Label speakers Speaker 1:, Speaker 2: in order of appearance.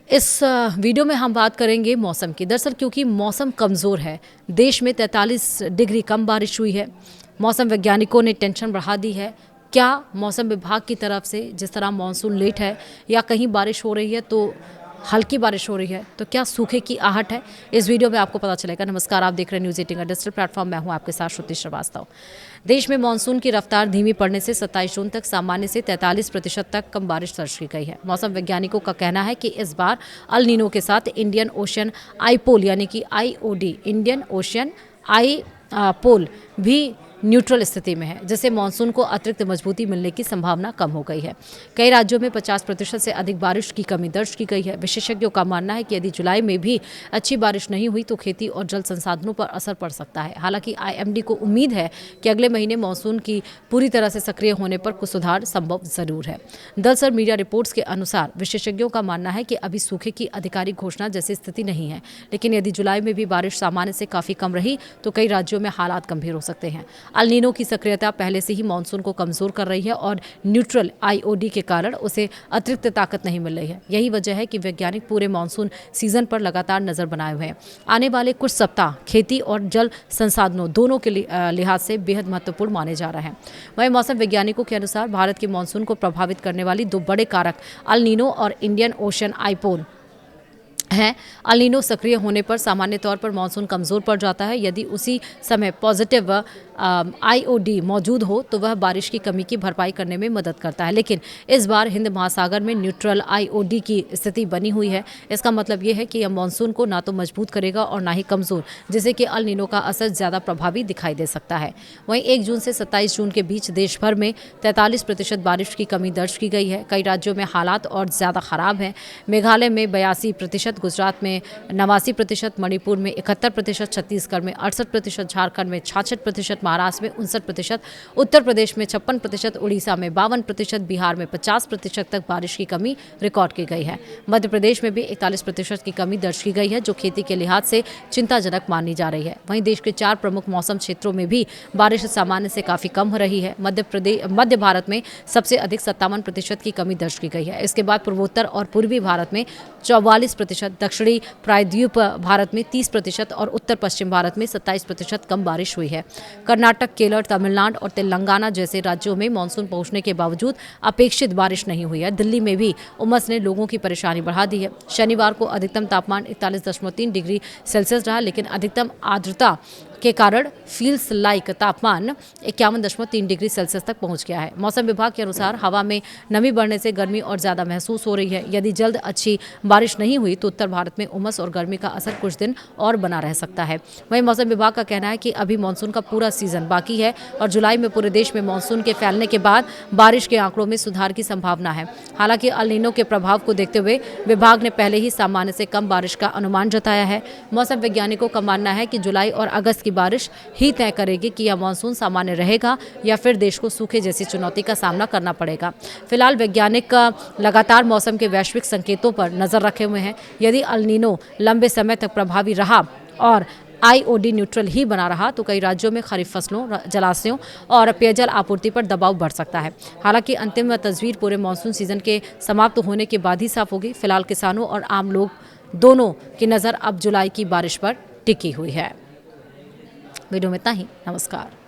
Speaker 1: इस वीडियो में हम बात करेंगे मौसम की। दरअसल क्योंकि मौसम कमज़ोर है, देश में 43 डिग्री कम बारिश हुई है। मौसम वैज्ञानिकों ने टेंशन बढ़ा दी है। क्या मौसम विभाग की तरफ से जिस तरह मॉनसून लेट है या कहीं बारिश हो रही है तो हल्की बारिश हो रही है, तो क्या सूखे की आहट है? इस वीडियो में आपको पता चलेगा। नमस्कार, आप देख रहे हैं न्यूज़ 18 का डिजिटल प्लेटफॉर्म। मैं हूं आपके साथ श्रुति श्रीवास्तव। देश में मानसून की रफ्तार धीमी पड़ने से 27 जून तक सामान्य से 43% तक कम बारिश दर्ज की गई है। मौसम वैज्ञानिकों का कहना है कि इस बार अल नीनो के साथ इंडियन ओशन आईपोल यानी कि IOD इंडियन ओशन आई पोल भी न्यूट्रल स्थिति में है, जिससे मानसून को अतिरिक्त मजबूती मिलने की संभावना कम हो गई है। कई राज्यों में 50% से अधिक बारिश की कमी दर्ज की गई है। विशेषज्ञों का मानना है कि यदि जुलाई में भी अच्छी बारिश नहीं हुई तो खेती और जल संसाधनों पर असर पड़ सकता है। हालांकि IMD को उम्मीद है कि अगले महीने मानसून की पूरी तरह से सक्रिय होने पर कुछ सुधार संभव जरूर है। दरअसल मीडिया रिपोर्ट्स के अनुसार विशेषज्ञों का मानना है कि अभी सूखे की आधिकारिक घोषणा जैसी स्थिति नहीं है, लेकिन यदि जुलाई में भी बारिश सामान्य से काफी कम रही तो कई राज्यों में हालात गंभीर हो सकते हैं। अल नीनो की सक्रियता पहले से ही मानसून को कमजोर कर रही है और न्यूट्रल IOD के कारण उसे अतिरिक्त ताकत नहीं मिल रही है। यही वजह है कि वैज्ञानिक पूरे मानसून सीजन पर लगातार नजर बनाए हुए हैं। आने वाले कुछ सप्ताह खेती और जल संसाधनों दोनों के लिहाज से बेहद महत्वपूर्ण माने जा रहे हैं। वहीं मौसम वैज्ञानिकों के अनुसार भारत के मानसून को प्रभावित करने वाली दो बड़े कारक अल नीनो और इंडियन ओशन आईपोल है। अल नीनो सक्रिय होने पर सामान्य तौर पर मानसून कमज़ोर पड़ जाता है। यदि उसी समय पॉजिटिव IOD मौजूद हो तो वह बारिश की कमी की भरपाई करने में मदद करता है, लेकिन इस बार हिंद महासागर में न्यूट्रल IOD की स्थिति बनी हुई है। इसका मतलब ये है कि यह मानसून को ना तो मजबूत करेगा और ना ही कमज़ोर, जिससे कि अल नीनो का असर ज़्यादा प्रभावी दिखाई दे सकता है। वहीं 1 जून से 27 जून के बीच देश भर में 43% बारिश की कमी दर्ज की गई है। कई राज्यों में हालात और ज़्यादा खराब हैं। मेघालय में 82%, गुजरात में 89%, मणिपुर में 71%, छत्तीसगढ़ में 68%, झारखंड में 66%, महाराष्ट्र में 59%, उत्तर प्रदेश में 56%, उड़ीसा में 52%, बिहार में 50% तक बारिश की कमी रिकॉर्ड की गई है। मध्य प्रदेश में भी 41% की कमी दर्ज की गई है, जो खेती के लिहाज से चिंताजनक मानी जा रही है। वहीं देश के 4 प्रमुख मौसम क्षेत्रों में भी बारिश सामान्य से काफी कम हो रही है। मध्य भारत में सबसे अधिक 57% की कमी दर्ज की गई है। इसके बाद पूर्वोत्तर और पूर्वी भारत में 44%, दक्षिणी प्रायद्वीप भारत में 30% और उत्तर पश्चिम भारत में 27% कम बारिश हुई है। कर्नाटक, केरल, तमिलनाडु और तेलंगाना जैसे राज्यों में मानसून पहुंचने के बावजूद अपेक्षित बारिश नहीं हुई है। दिल्ली में भी उमस ने लोगों की परेशानी बढ़ा दी है। शनिवार को अधिकतम तापमान 41.3 डिग्री सेल्सियस रहा, लेकिन अधिकतम आर्द्रता के कारण फील्स लाइक तापमान 51.3 डिग्री सेल्सियस तक पहुंच गया है। मौसम विभाग के अनुसार हवा में नमी बढ़ने से गर्मी और ज़्यादा महसूस हो रही है। यदि जल्द अच्छी बारिश नहीं हुई तो उत्तर भारत में उमस और गर्मी का असर कुछ दिन और बना रह सकता है। वहीं मौसम विभाग का कहना है कि अभी मानसून का पूरा सीजन बाकी है और जुलाई में पूरे देश में मानसून के फैलने के बाद बारिश के आंकड़ों में सुधार की संभावना है। हालांकि अल नीनो के प्रभाव को देखते हुए विभाग ने पहले ही सामान्य से कम बारिश का अनुमान जताया है। मौसम वैज्ञानिकों का मानना है कि जुलाई और अगस्त की बारिश ही तय करेगी कि यह मानसून सामान्य रहेगा या फिर देश को सूखे जैसी चुनौती का सामना करना पड़ेगा। फिलहाल वैज्ञानिक लगातार मौसम के वैश्विक संकेतों पर नजर रखे हुए हैं। यदि अल नीनो लंबे समय तक प्रभावी रहा और IOD न्यूट्रल ही बना रहा तो कई राज्यों में खरीफ फसलों, जलाशयों और पेयजल आपूर्ति पर दबाव बढ़ सकता है। हालांकि अंतिम तस्वीर पूरे मानसून सीजन के समाप्त होने के बाद ही साफ होगी। फिलहाल किसानों और आम लोग दोनों की नज़र अब जुलाई की बारिश पर टिकी हुई है। वीडियो में इतना ही। नमस्कार।